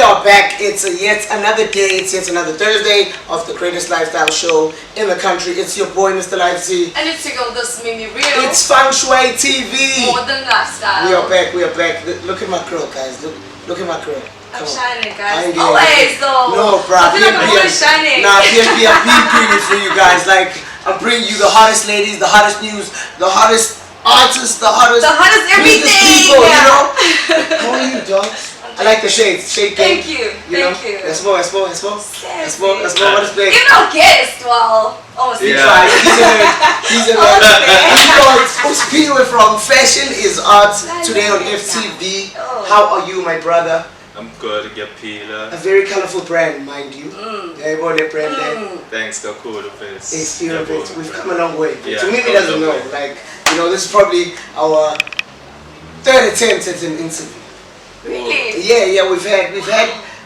are back. It's yet another day. It's yet another Thursday of the greatest lifestyle show in the country. It's your boy, Mr. Life T. And it's your girl, this Mimi Real. It's Feng Shui TV. More than lifestyle. We are back. We are back. Look at my girl, guys. Look at my girl. I'm shining, guys. Always though. No, bro. I feel like I'm always shining. Nah, PNP, I'm being bringing for you guys. Like, I'm bringing you the hottest ladies, the hottest news, the hottest artists, the hottest everything. People, you know? How are you, dog? I like the shades. Shade game. Thank you. Thank you. Let's go. What is big? You know, guest. Well, almost. He's a nerd. Who's Peter from Fashion is Art today on FTV. How are you, my brother? I'm good, get peeler. A very colorful brand, mind you. Everybody brand there. Thanks, got cool of it. It's beautiful. We've come a long way. Yeah, So Mimi doesn't know. Like, you know, this is probably our third attempt at an interview. Really? Yeah. We've had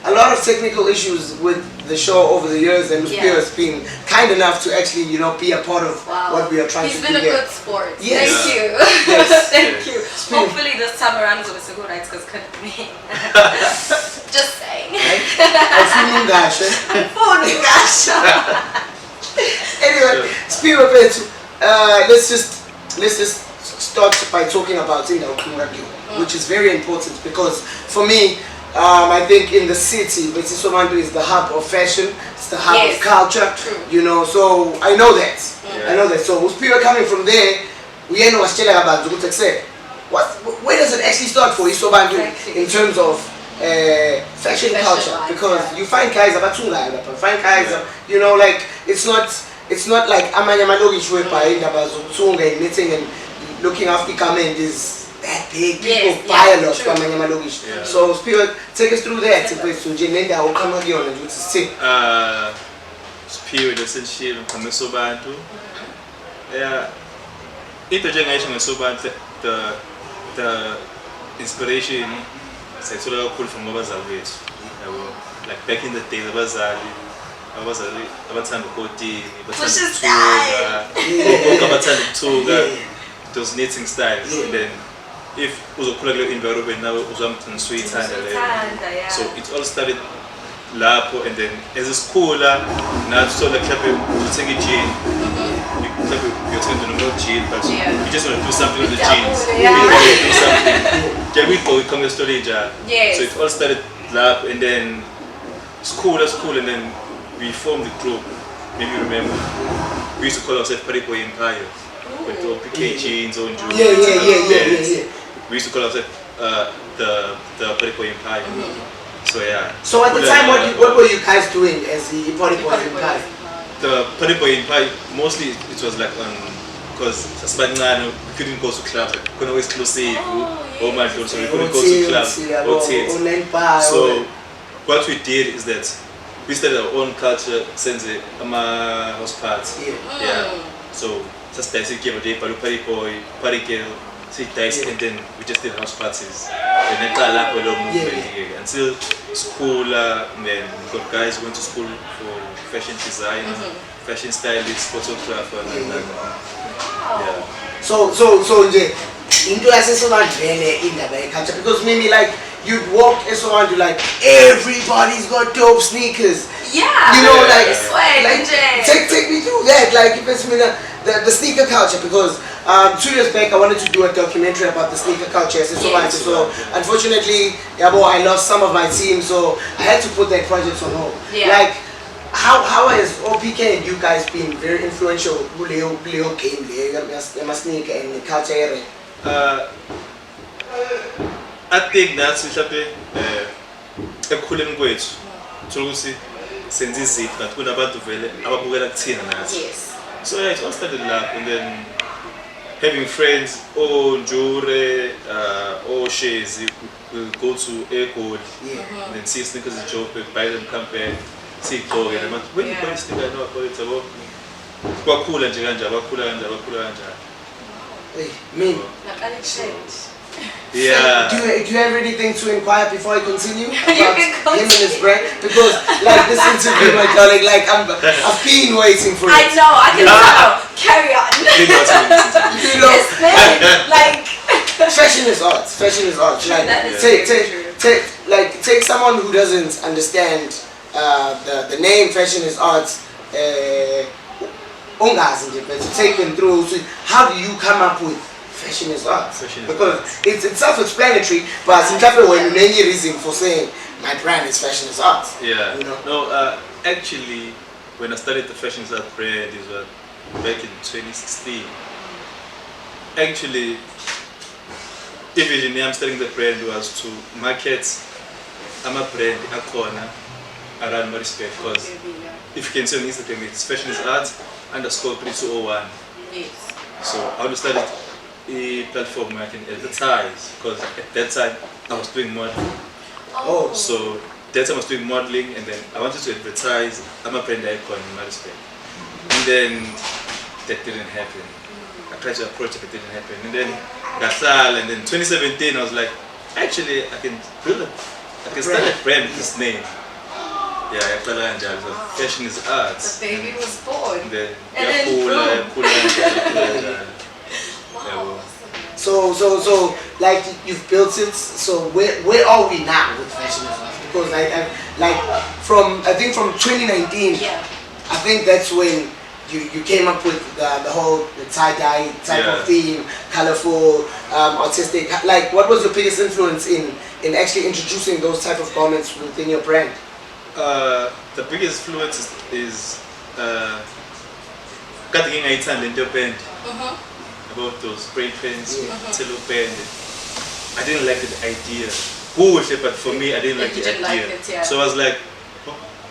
a lot of technical issues with the show over the years, and Spear has been kind enough to actually, you know, be a part of what we are trying to do. He's been a good sport. Yes. Thank you. Yes. Thank you. Hopefully this time around is always a good night because couldn't me. Just saying. Anyway, Spear a bit. Let's just start by talking about which is very important because for me, I think in the city, Somanto is the hub of fashion, it's the hub of culture, you know, so I know that. So with people coming from there, we know what's about where does it actually start for Isobantu in terms of fashion culture? Because you find guys about you know, like it's not like amanyamalogish way by knitting and looking after comment is that big. People buy a lot from Manyamalogish. So Spirit, take us through that. Spirit essentially from Sobantu. Yeah. Ito generation of Sobantu, the inspiration is cool from Abazalwich. Like back in the day, Abazali. Abathanda ukoti, those knitting styles, and then if uzokhula kule environment nawe uzamthanda suyithanda leyo. So it all started lapho, and then as isikhula nathi so like mhlawumbe uthenga i-jean, mhlawumbe uyothenga noma jean, but you just want to do something with the jeans. You want to do something. We come to story njalo. So it all started lapho, and then school, and then we formed the group. Maybe you remember, we used to call ourselves Paripo Empire. With all PK jeans on jewelry. Yeah. We used to call ourselves the Paripo Empire. So yeah. So at the time, what were you guys doing as the Paripo Empire? The Paripo Empire, mostly it was like because we couldn't go to clubs, we couldn't always exclusive, so we couldn't go to clubs. So what we did is that we started our own culture since the house party. So just basically give a day, party boy, party girl, and then we just did house parties. And then until school, and then we got guys who went to school for fashion design, fashion stylist, photographer, and that. So into in the culture, because maybe like you'd walk around to like everybody's got dope sneakers. Yeah. You know, like take me through that. Like if it's the sneaker culture, because 2 years back I wanted to do a documentary about the sneaker culture. So unfortunately, I lost some of my team, so I had to put that project on hold. Like how has OPK and you guys been very influential in the game there, sneaker and the culture area? I think that's ekukhuleni kwethu thola ukuthi senze izipho kanti kunabantu vele ababukela kuthina nathi. So yeah, it all started lapho, and then having friends Njure Shezi will go to Airport and then see sneakers in Joburg, buy them, come back, see it go again. When you buy sneakers, I know about it about kwakhula nje kanje abakhula kanje. Hey, me. Yeah. Do you have anything to inquire before I continue about him and his brand? Because like this interview, my darling, like I've been waiting for it. I know, I can tell. Carry on. You know, like fashion is art. Fashion is art. Like take someone who doesn't understand the name fashion is art. But to take them through, so how do you come up with fashion is art? Because it's self-explanatory, but it's when you any reason for saying my brand is fashion is art. Yeah. You know? No, actually, when I started the fashion is art brand, it was back in 2016. Actually, the I'm starting the brand was to market. I'm a brand, a corner around my respect, because if you can see on Instagram, it's fashion is art _3201. Yes. So I would start a platform where I can advertise, because at that time I was doing modeling. Oh. So that time I was doing modeling, and then I wanted to advertise. I'm a brand icon in my respect. And then that didn't happen. I tried to approach it, but it didn't happen. And then Gasal, and then 2017 I was like, actually I can start a brand with this name. Yeah, fashion is art. The baby was born. And then Wow. So like you've built it. So where are we now with fashion is art? Because I think from 2019, I think that's when you came up with the whole tie-dye type of theme, colorful, artistic. Like, what was your biggest influence in actually introducing those type of garments within your brand? The biggest influence is cutting a time in your band about those spray pens, cello pen. I didn't like the idea. But for me, I didn't like the idea. So I was like,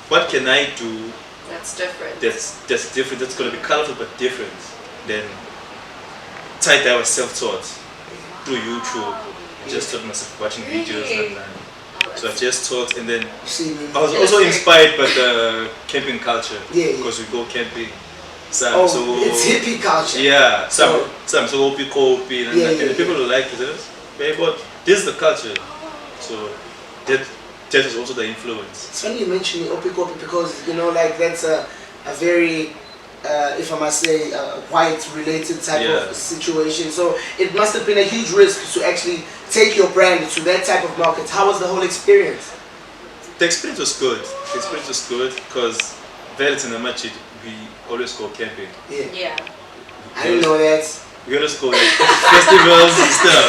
what can I do? That's different. That's different. That's gonna be colorful but different. Then tie-dye was self-taught through YouTube. I just taught myself watching videos and so I just taught, and then I was also inspired by the camping culture, because we go camping. So it's hippie culture. Yeah, some so kopi, and the people who like it. But this is the culture, so that is also the influence. It's funny you mention kopi because like that's a very if I must say, white related type of situation. So it must have been a huge risk to actually take your brand to that type of market. How was the whole experience? The experience was good. The experience was good because Velvet and Amachid, we always go camping. Yeah. I didn't know that. We always go like festivals and stuff.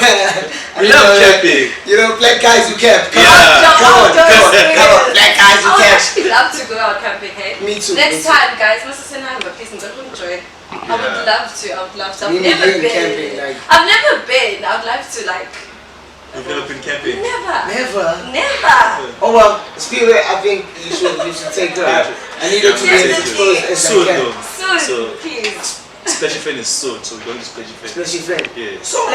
We love camping. Black guys who camp. Come on, black guys who camp. I would actually love to go out camping, hey? Me too. Next time, guys, Mr. Senhamba, please enjoy. I would love to. I've never been. Camping, I've never been. I would like to You've never been camping? Never. Oh well, Spirit, I think you should take her out. I need her to be exposed as I can. Soon, please. Special friend is soon, so we're going to special friend. Special friend. Yeah. So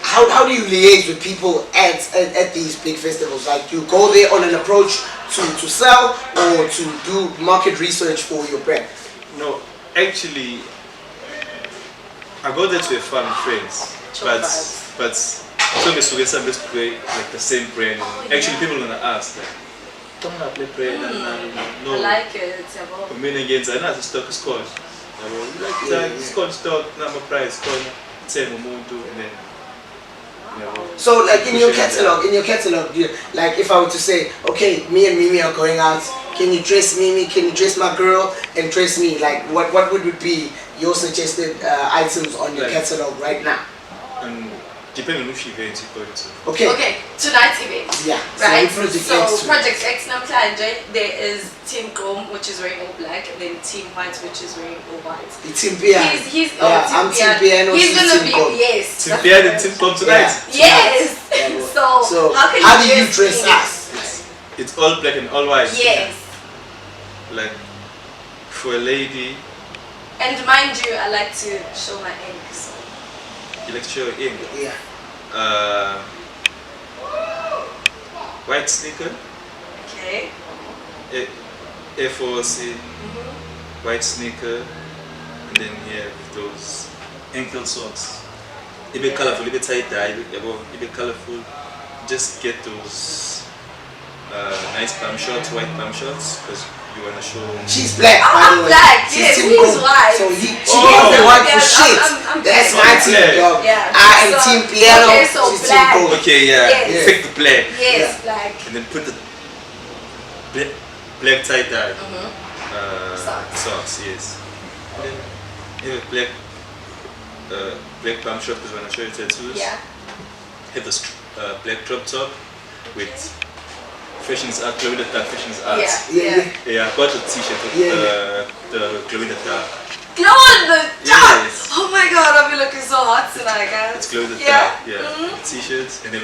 how do you liaise with people at these big festivals? Like you go there on an approach to sell or to do market research for your brand? No, actually, I go there to have fun with friends, but so we get some like the same brand. Actually, people wanna ask like, "Come on, play brand." No, I like it. I mean, again, I know the stock is called. It's called stock number price, called same amount, and then. So like in your catalog, like if I were to say, okay, me and Mimi are going out, can you dress Mimi, can you dress my girl, and dress me? Like what would be your suggested items on your catalog right now? Depending on which event you're going to. Okay, tonight's event. Yeah. Right. So Project X now, there is Team Chrome, which is wearing all black, and then Team White, which is wearing all white. Team Piano. I'm Team Piano. He's gonna be Team Piano and Team Chrome tonight. Yes. So how do you dress us? It's all black and all white. Yes. Like for a lady. And mind you, I like to show my eggs. You like to show your ink? Yeah. White sneaker. Okay. Air Force, white sneaker, and then you have those ankle socks. A bit colorful, a bit tie-dye, a bit colorful. Just get those nice palm shots, white palm shots, because you want to show. She's black, by the way. Black, She's yes, Team he's Gold. white. So she has the white for shit. I'm That's black. my team, dog. Yeah. I am So- Team Piano. okay, so She's black. Team Gold. Okay, yeah. Yes. Pick the black. Yes, Yeah. black. And then put the black tie dye Socks. yes. And then have a black palm shot because when I show you tattoos. Yeah. Have the black crop top with Fashions Art, Glow in the Dark Fashions Art. Yeah. Yeah, I got the t-shirt with the Glow in the Dark. Glow in the dark. Yes. Oh my god, I'll be looking so hot tonight, guys. It's Glow in the Yeah. Dark. Yeah. T-shirts and then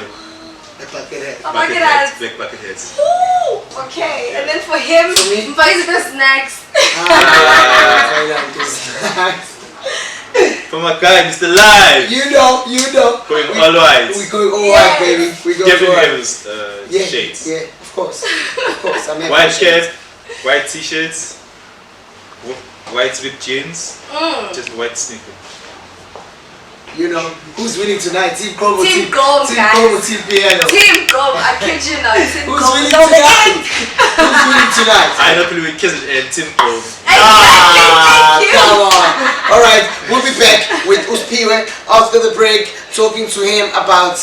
A bucket hat. Oh, bucket bucket hats, hats. black bucket hats. Woo! Okay, and then for him, For me? Mfai's next. For my guy, Mr. Live. You know. Going all white. We going all Yes. white, baby. We going Kevin all white. Evans Yeah, shades. yeah, of course. I mean, White shirt, white t-shirts, white ripped jeans, just white sneaker. You know, who's winning tonight? Team Chrome or Team Chrome, Team guys. Chrome or Team Piano? Team Go, I kid you not. Team Who's Go winning is on the tonight? end. Who's winning tonight? I don't believe with Kiss and Tim Cole. Exactly, thank you. Come on. All right, we'll be back with Uspiwe after the break, talking to him about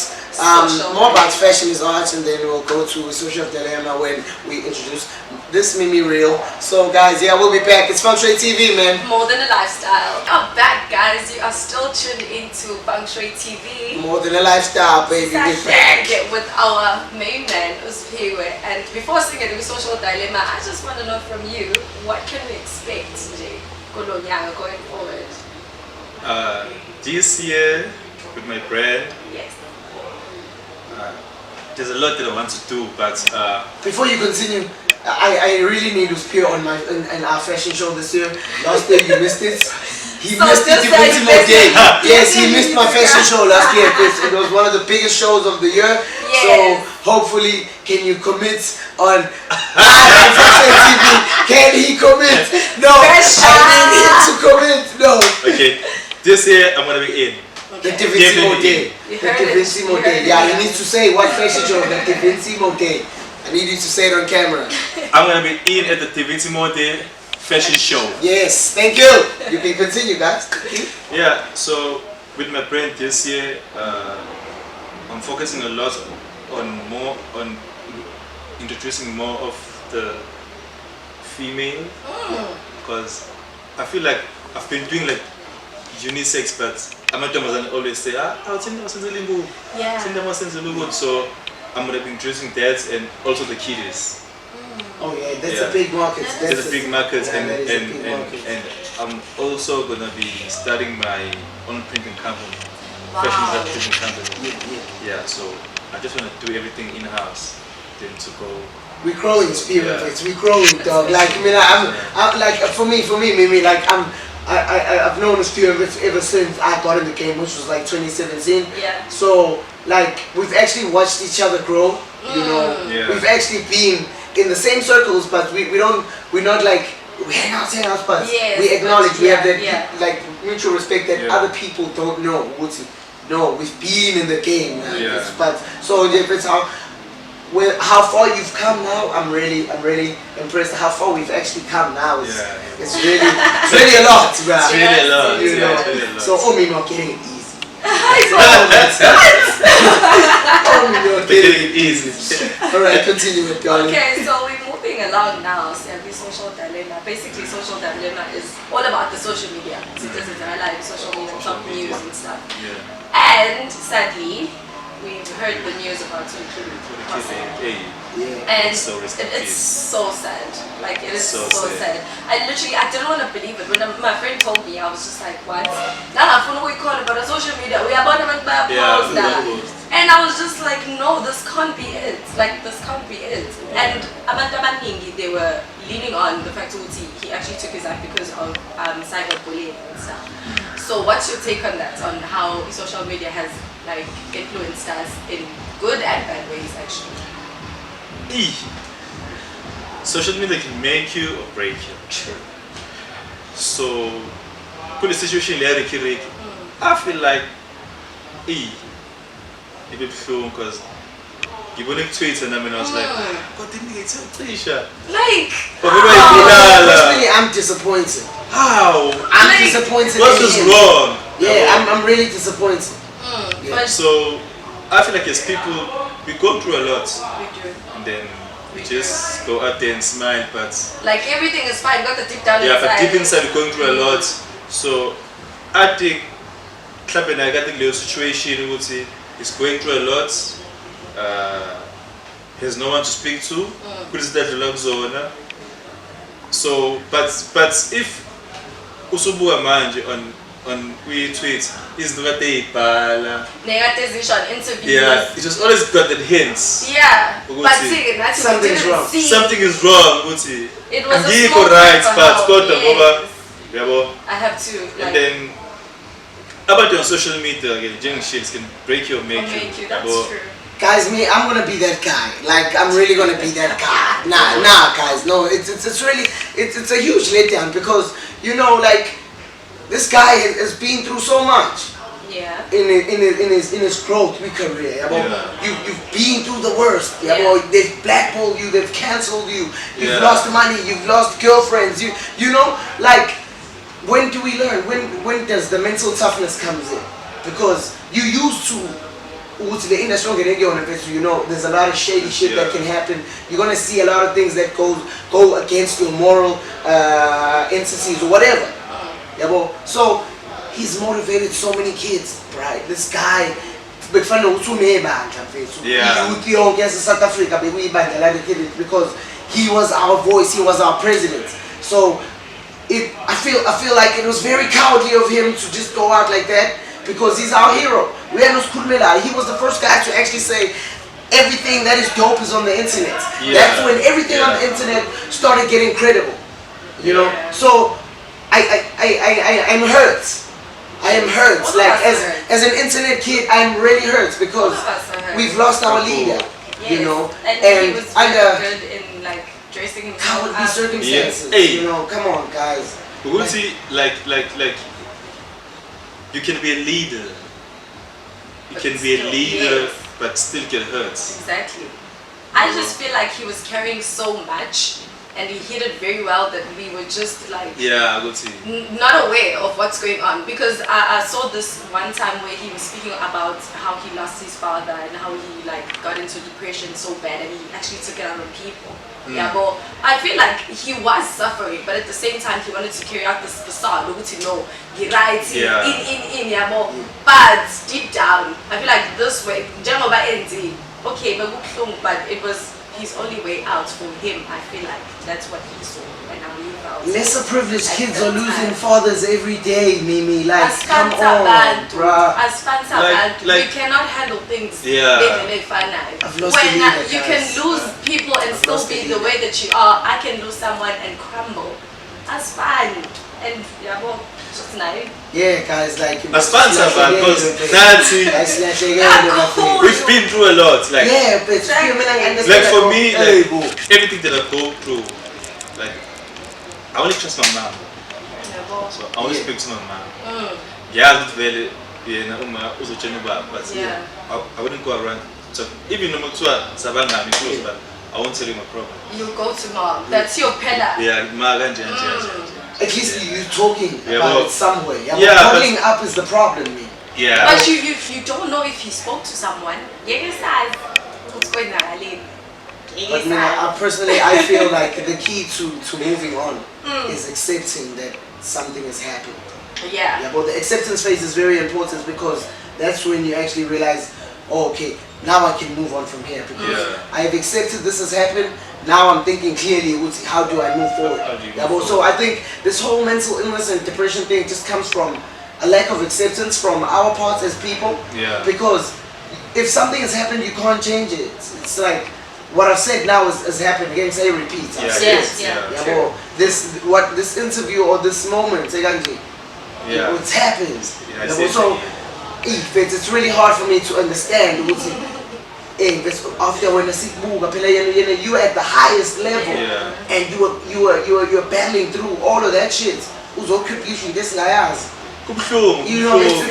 more about fashion is art, and then we'll go to social dilemma when we introduce this Mimi Reel. So guys, yeah, we'll be back. It's Feng Shui TV, man. More than a lifestyle. You're back, guys. You are still tuned into Feng Shui TV. More than a lifestyle, baby. We're back. With our main man, Uspiwe. And before singing the social dilemma, I just want to know from you, what can we expect today, Kolonyanga, going forward? This year with my brand, Yes. there's a lot that I want to do, but Before you continue, I really need to spear on my in our fashion show this year. Last year you missed it. He So missed it just the like ultimo this- day. Yes, he missed my fashion show last year. It was one of the biggest shows of the year. Yes. So hopefully, can you commit on Fashion TV? Can he commit? No, Pressure. I need him to commit. No. okay, this year I'm gonna be in. The Divissimo Definitely. Day. You The heard it. Divissimo You Day. heard Yeah, it. he needs to say what fashion show. The Divissimo Day. I need you to say it on camera. I'm gonna be in at the Divissimo Day fashion show. Yes, thank you. You can continue, guys. Yeah, so with my brand this year, I'm focusing a lot on introducing more of the female, because I feel like I've been doing like unisex, but Amatomazan always say, Yeah. so I'm gonna be introducing that and also the kiddies. Oh yeah, that's Yeah. a big market. There's a big market, Yeah, and, that is a and, big and, market. and I'm also gonna be starting my own printing company, Wow. fashion design printing company. Yeah. Yeah, so I just wanna do everything in house, then to go. We're growing, spirit. Yeah. We're growing, dog. Like I mean, I'm like for me, Mimi. Like I've known the spirit ever since I got in the game, which was like 2017. Yeah. So like we've actually watched each other grow. You know, Yeah. we've actually been in the same circles, but we're not like we hang out, but Yes, we acknowledge we have that yeah. like mutual respect that Yeah. other people don't know. No, we've been in the game. Man. Yeah. But so it depends how far you've come now. I'm really impressed how far we've actually come now. It's really a lot, bro. It's really a lot. You know. It's really a lot. So Omi not getting it easy. Omi not Taking getting it easy. Alright, continue with darling. Okay, so we're moving along now. So the social dilemma. Basically, social dilemma is all about the social media. So this is our live social media, top news and stuff. Yeah. And sadly, we've heard the news about Tunkiri. Hey, Yeah. And So it's respected. so sad. Like it is So so sad. sad. I didn't want to believe it. When my friend told me, I was just like, what? Now I we call it, but on social media, we are about to post that. post. And I was just like, no, this can't be it. Like this can't be it. And abantu abaningi, they were leaning on the fact that he actually took his life because of cyberbullying and stuff. So what's your take on that? On how social media has like influenced us in good and bad ways actually? Social media can make you or break you. So, put the situation there, I feel like, it be fun because ngibone ku-Twitter nami and I was like, but didn't it Trisha? Like, personally, I'm disappointed. How? I'm disappointed. What was wrong? Yeah, I'm really disappointed. yeah. So I feel like as people, we go through a lot. We do. And then we just go out there and smile, but like everything is fine, got the deep down yeah, inside. but deep inside we're going through a lot. So I think mhlawumbe naye kade kuleyo situation ukuthi is going through a lot, has no one to speak to, kulizidadlula kuzona. So but if usubuka manje on tweets izinto kade eyibhala interviews. yeah, it just always got that hints. Yeah, but something's wrong. Something is wrong ukuthi it was angikho right, but kodwa ngoba yabo I have to like, and then about on social media again, shit can break you or make you. That's true. Guys, I'm gonna be that guy. Like, I'm really gonna be that guy. Nah, guys, no. It's really it's a huge letdown because you know, like, this guy has been through so much. Yeah. In his growth career. You've been through the worst. They've blackballed you. They've cancelled you. You've lost money. You've lost girlfriends. You know, like. When do we learn? When does the mental toughness comes in? Because you used to the industry, you know, there's a lot of shady shit that can happen. You're gonna see a lot of things that go against your moral entities or whatever. So he's motivated so many kids, right? This guy, because he was our voice, he was our president. So I feel like it was very cowardly of him to just go out like that because he's our hero. He was the first guy to actually say everything that is dope is on the internet. That's when everything on the internet started getting credible. You know? So I'm hurt. I am hurt. Like as an internet kid, I'm really hurt because we've lost our leader. You know? And he was very good in like dressing himself cowardly circumstances. You know, come on, guys. Like you can be a leader. You can be a leader, but still get hurt. Exactly. I just feel like he was carrying so much, and he hid it very well that we were just like not aware of what's going on. Because I saw this one time where he was speaking about how he lost his father and how he like got into depression so bad, and he actually took it out on people. Yeah, but I feel like he was suffering, but at the same time he wanted to carry out this facade. No, he writes in but deep down, I feel like this way, okay, but it was his only way out for him. I feel like that's what he saw and how he felt. Lesser privileged kids are losing fathers every day, Mimi. Like, come on, bruh. As fans we cannot handle things. I've lost when leader, you can lose people and still be the way that you are, I can lose someone and crumble. That's fine. And just nice. Yeah, guys, like as fans are bad because we've been through a lot. Like like for me, like everything that I go through, like I only trust my mom. So I only speak to my mom. Yeah, it's very but I wouldn't go around. So even no matter but I won't tell you my problem. You go to mom. That's your pillar. Yeah, at least you're talking about it somewhere. Bottling up is the problem, man. Yeah. But you don't know if he spoke to someone. What's going on? But I feel like the key to moving on is accepting that something has happened. But the acceptance phase is very important because that's when you actually realize, oh, okay, now I can move on from here because I have accepted this has happened. Now I'm thinking clearly, how do I move forward? So I think this whole mental illness and depression thing just comes from a lack of acceptance from our parts as people. Because if something has happened, you can't change it. It's like what I've said now has happened again. Say repeat. This interview or this moment, it happens. So it's really hard for me to understand. After when you're at the highest level and you're battling through all of that shit. You know, it's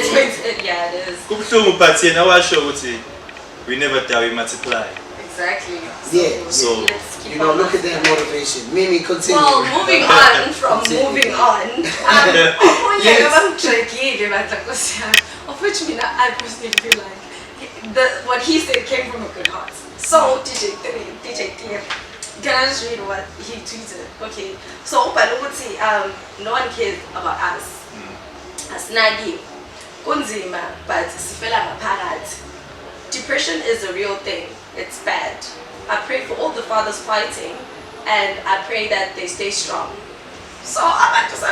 it is. But we never die, we multiply. Exactly. Yeah. So, let's keep You know, on look at that motivation. Mimi, continue. Well, moving on from moving on. Of which I personally feel like what he said came from a good heart. So DJ T, can I just read what he tweeted? Okay. So no one cares about us. Asinaki. Kunzima, but sifela ngaphakathi. Depression is a real thing. It's bad. I pray for all the fathers fighting, and I pray that they stay strong. So I'm just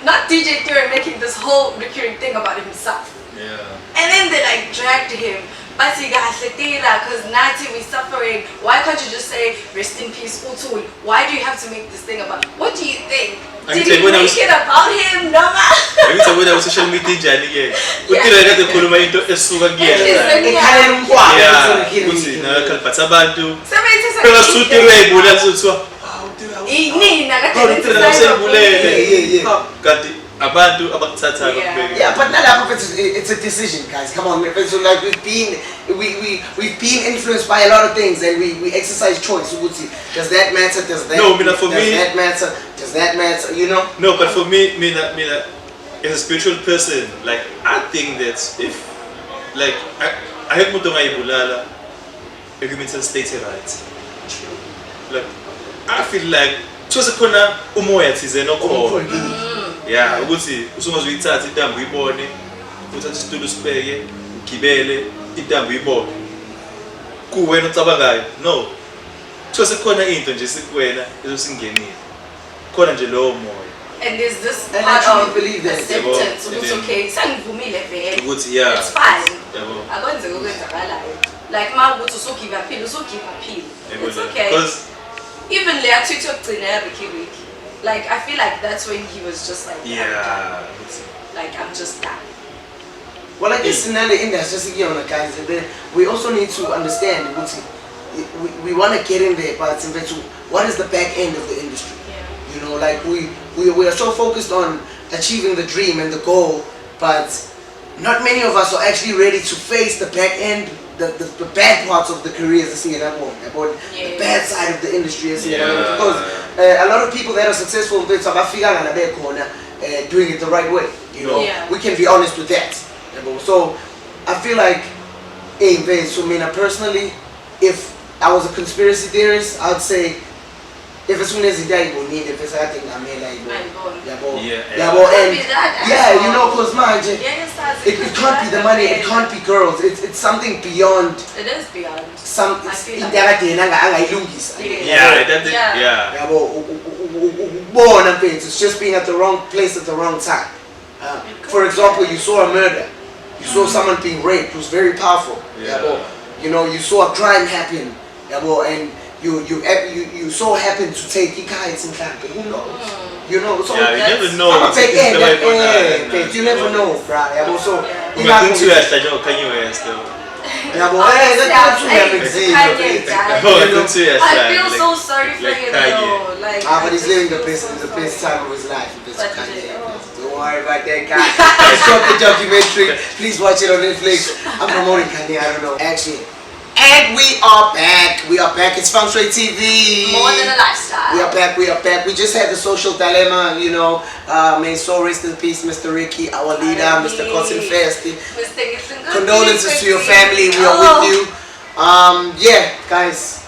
not DJ Theory making this whole recurring thing about himself. Yeah. And then they like dragged him. But because Nati we suffering. Why can't you just say rest in peace, Utul? Why do you have to make this thing about? What do you think? Did he make it about him? No man. Maybe it's about social media journey again. Util ay kate kuluma into esuka again. Yeah. Util na kalpatsa bantu. Pero suture ibula sutwa. Abantu abakuthatha yeah, but not it's a decision, guys. Come on, so like we've been influenced by a lot of things, and we exercise choice. Does that matter? Does that matter? Does that matter? You know? No, but for me, as a spiritual person, like I think that if, like, I have muto nga ibulala, argumental state right. Like, I feel like just kona umoya thizeno khona. Yeah, ukuthi usungazuyithatha intambo uyibone, uthatha isitulo sibeke, ugibele intambo uyibone. Kuwena ocabangayo. No. Just khona into nje sikuwena ezosingenile. Khona nje lowo moya. And there's this and part of believe that. acceptance. It's okay. Sangivumile vele. Yeah. It's fine. Yabo. Akwenzeka okwenzakalayo. Like mawukuthi usugive phila, usugive phila. It's okay. Because even le athuthi yokugcina yabiki. Like I feel like that's when he was just like, yeah, like I'm just done. Well, I guess in the industry, just again, guys, we also need to understand. We want to get in there, but what is the back end of the industry? Yeah. You know, like we are so focused on achieving the dream and the goal, but not many of us are actually ready to face the back end. The bad parts of the career is the bad side of the industry is because a lot of people that are successful in South Africa doing it the right way. You know, we can be honest with that. So I feel like, so personally, if I was a conspiracy theorist, I'd say if as soon as he died, we need if it's I think I'm here like you know, cause man, it can't be the money, it can't be girls, it's something beyond. It is beyond. It's just being at the wrong place at the wrong time. For example, you saw a murder, you saw someone being raped, it was very powerful. You know, you saw a crime happen, and you so happen to take kites and clap, but who knows? You know, so you never know. You never know, bro. So I feel so sorry for him though. Like, but he's living the best time of his life. Don't worry about that, guy. Stop the documentary. Please watch it on Netflix. I'm promoting Kanye. I don't know. Actually. And we are back. We are back. It's Feng Shui TV. More than a lifestyle. We are back. We are back. We just had the social dilemma, you know. May so rest in peace, Mr. Ricky, our leader, Mr. Cotton Festi. Condolences to your family. We are with you. Yeah, guys.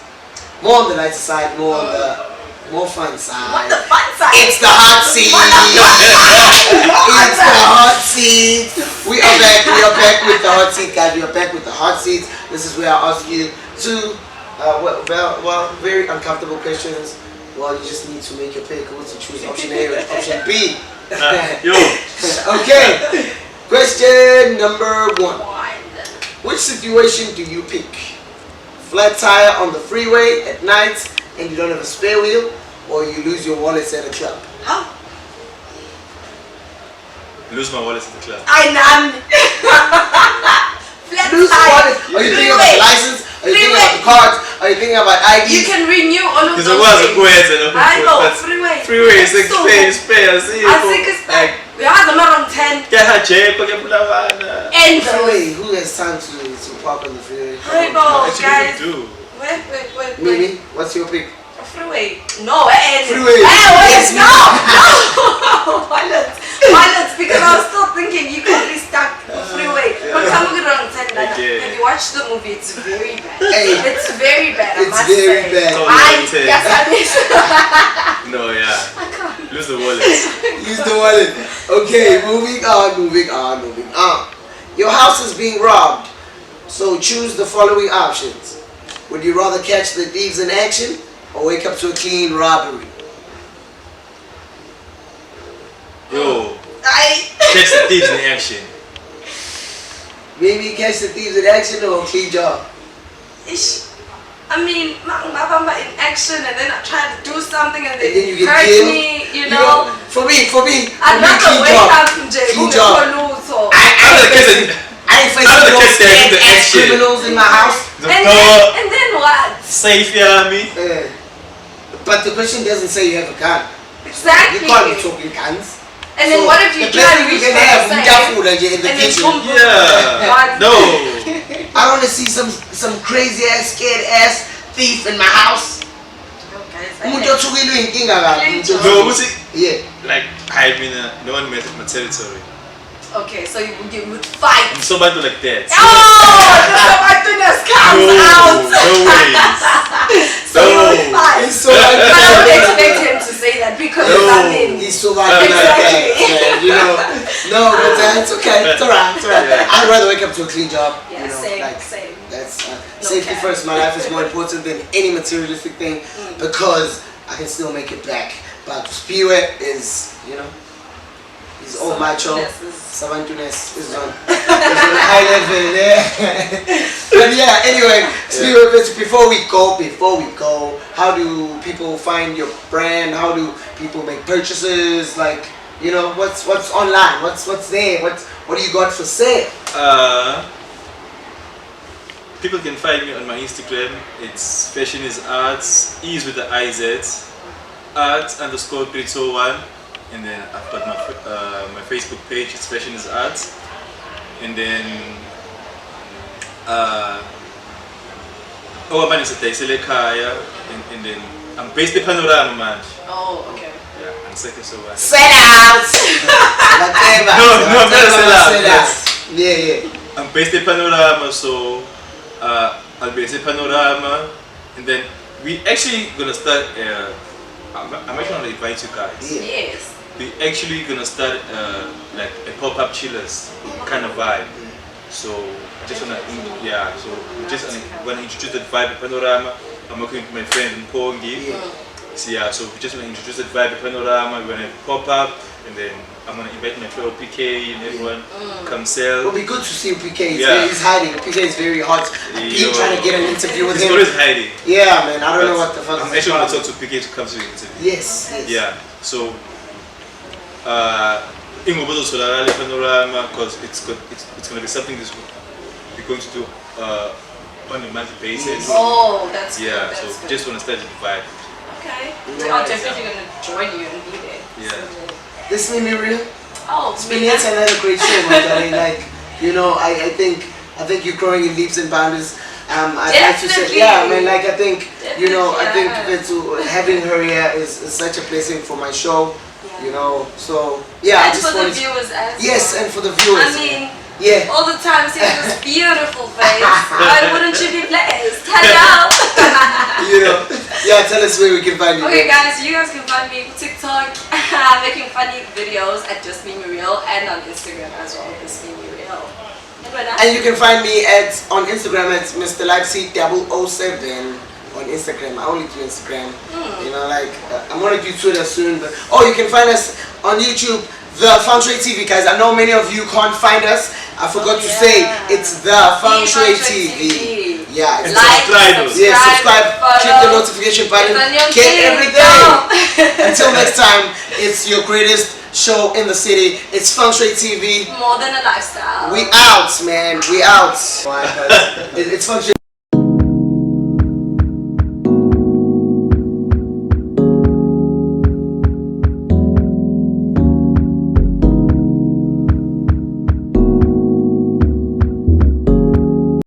More on the lighter side. More on the fun side. What the fun side? It's the hot seat. It's the hot seat. We are back. We are back with the hot seat, guys. We are back with the hot seat. This is where I ask you two, very uncomfortable questions. Well, you just need to make your pick. What's to choose? Option A or option B? Okay. Question number 1. Which situation do you pick? Flat tire on the freeway at night and you don't have a spare wheel, or you lose your wallets at a club? How? Lose my wallets at the club. Lose your wallet. Are you thinking about the license? Are you thinking about the cards? Are you thinking about IDs? You can renew all of those things. I know, freeway. Freeway is spare. Like, we have them around 10. Freeway, who has time to park on the freeway. Rainbow, Actually, guys. we do. Wait. Mimi, what's your pick? Freeway. No, Freeway. Wait, no. Violence, because I was still thinking you could be stuck freeway. But come around and like, Okay. if you watch the movie, it's very bad. Hey. It's very bad, I It's must very say. bad. Yes, I miss. No, yeah. I can't. Lose the wallet. Use the wallet. Okay, moving on. Your house is being robbed, so choose the following options. Would you rather catch the thieves in action or wake up to a clean robbery? Yo, catch the thieves in action. Maybe catch the thieves in action or a clean job? I mean, Mabamba in action and then I try to do something and And then you they get hurt killed. me, you know. For me, I'd rather wake up in jail. Clean job. I ain't facing no scared ass criminals in my house. And then what? Safe, yeah, me. But the question doesn't say you have a gun. Exactly. You can't be talking guns. And then what if you the try best to thing you reach can for have the food in the and then kitchen. boom, boom, Yeah. boom. No. I want to see some crazy ass scared ass thief in my house. Umuntu othukile uyinkinga kabi. No, what's it? Yeah. Like, I mean, no one met my territory. Okay, so you would fight. Somebody like that. Oh, the Toughness comes out. No ways. So you would fight. He's so But I would like expect him to say that because No. I mean, he's so like Exactly. that, man, you know. No, but it's okay. It's alright. Yeah. I'd rather wake up to a clean job. yeah, you know, same, like, same. That's No safety cap. first. My life is more important than any materialistic thing because I can still make it back. But Spirit is, you know, he's all macho. Savantunes is on a high level there. But yeah, anyway, Spirit, before we go, how do people find your brand? How do people make purchases? Like, you know, what's online? What's there? What do you got for sale? People can find me on my Instagram. It's Fashion is Arts. E is with the IZ. Art_301. And then I've got my Facebook page. It's Fashion is Arts. And then man is a Kaya. And then I'm based in Panorama, man. Oh, okay. Yeah, I'm second so one. Sell out! No, I'm not a sellout. Yes. Yeah. I'm based in Panorama, so I'll be in Panorama, and then we actually gonna start. I'm actually gonna invite you guys. Yeah. Yes. We actually gonna start like a pop-up chillers kind of vibe. So I just wanna so we just wanna introduce that vibe at Panorama. I'm working with my friend Mpongi. Yeah. So so we just wanna introduce that vibe at Panorama. We're gonna pop up, and then I'm gonna invite my fellow PK and everyone come sell. It'll be good to see PK. Yeah. He's hiding. PK is very hot. Keep trying to get an interview with He's him. always hiding. Yeah, man. I don't know But what the fuck. I'm actually gonna talk to PK to come to the interview. Yes. Yeah. So Ingobozo Solarale Panorama, because it's gonna be something we're going to do on a monthly basis. Oh, that's good. Yeah. That's So good. just wanna start the vibe. Okay. Yeah. I'm definitely gonna join you and be there. Yeah. This made me real. Oh, It's been yet another great show, my darling. Like, you know, I think you're growing in leaps and bounds. I'd like to say, Definitely. yeah, man. Like, I think, you know, I think Definitely, that having her here is such a blessing for my show. Yeah. You know, so yeah, I And just for the wanted. viewers as Yes, well. and for the viewers. I mean, yeah. all the time seeing this beautiful face. Why wouldn't you be blessed? Hello. You know, yeah. Tell us where we can find you. Okay, guys, you guys can find me on TikTok making funny videos at Just Be Me Real and on Instagram as well, Just Be Me Real. And you can find me on Instagram at Mr. Livesy007 on Instagram. I only do Instagram. You know, like I'm gonna do Twitter soon. But you can find us on YouTube, The Feng Shui TV, guys. I know many of you can't find us. I forgot to say it's The Feng Shui TV. Yeah, it's Like, subscribe. yeah, subscribe, follow, click the notification button, it's on your get feed. everything. Until next time, it's your greatest show in the city. It's Feng Shui TV. More than a lifestyle. We out, man. We out. It's Feng Shui.